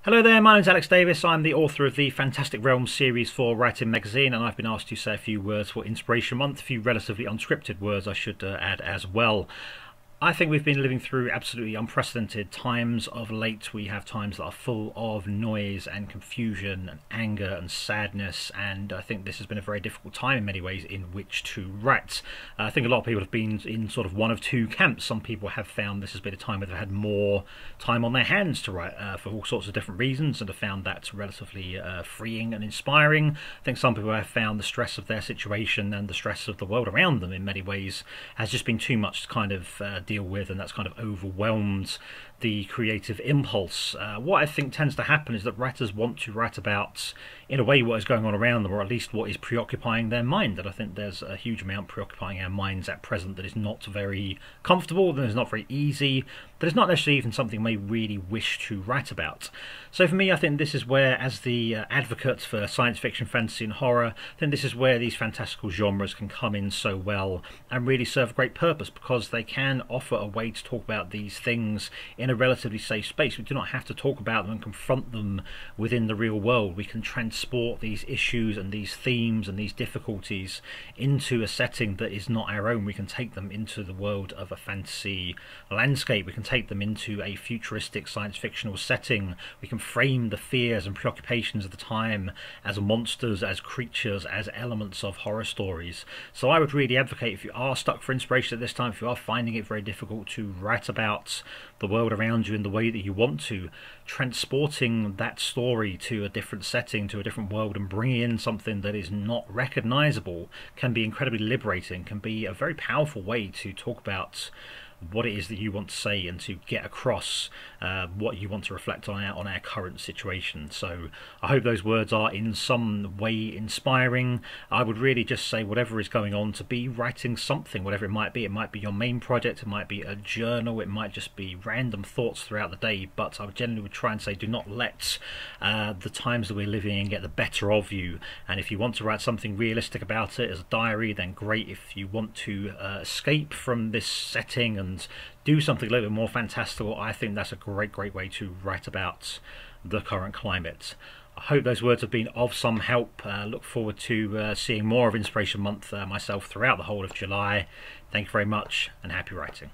Hello there, my name's Alex Davis. I'm the author of the Fantastic Realms series for Writing Magazine, and I've been asked to say a few words for Inspiration Month, a few relatively unscripted words I should add as well. I think we've been living through absolutely unprecedented times of late. We have times that are full of noise and confusion and anger and sadness, and I think this has been a very difficult time in many ways in which to write. I think a lot of people have been in sort of one of two camps. Some people have found this has been a time where they've had more time on their hands to write for all sorts of different reasons and have found that relatively freeing and inspiring. I think some people have found the stress of their situation and the stress of the world around them in many ways has just been too much to kind of deal with, and that's kind of overwhelmed the creative impulse. What I think tends to happen is that writers want to write about, in a way, what is going on around them, or at least what is preoccupying their mind. And I think there's a huge amount preoccupying our minds at present that is not very comfortable, that is not very easy, that is not necessarily even something we really wish to write about. So for me, I think this is where, as the advocate for science fiction, fantasy and horror, I think this is where these fantastical genres can come in so well and really serve a great purpose, because they can offer a way to talk about these things in a relatively safe space. We do not have to talk about them and confront them within the real world. We can transport these issues and these themes and these difficulties into a setting that is not our own. We can take them into the world of a fantasy landscape. We can take them into a futuristic science fictional setting. We can frame the fears and preoccupations of the time as monsters, as creatures, as elements of horror stories. So I would really advocate, if you are stuck for inspiration at this time, if you are finding it very difficult to write about the world around you in the way that you want to, transporting that story to a different setting, to a different world, and bringing in something that is not recognizable can be incredibly liberating, can be a very powerful way to talk about what it is that you want to say and to get across what you want to reflect on our current situation. So I hope those words are in some way inspiring. I would really just say, whatever is going on, to be writing something, whatever it might be. It might be your main project, it might be a journal, it might just be random thoughts throughout the day, but I generally would try and say, do not let the times that we're living in get the better of you. And if you want to write something realistic about it as a diary, then great. If you want to escape from this setting and do something a little bit more fantastical, I think that's a great way to write about the current climate. I hope those words have been of some help. Look forward to seeing more of Inspiration Month myself throughout the whole of July. Thank you very much, and happy writing.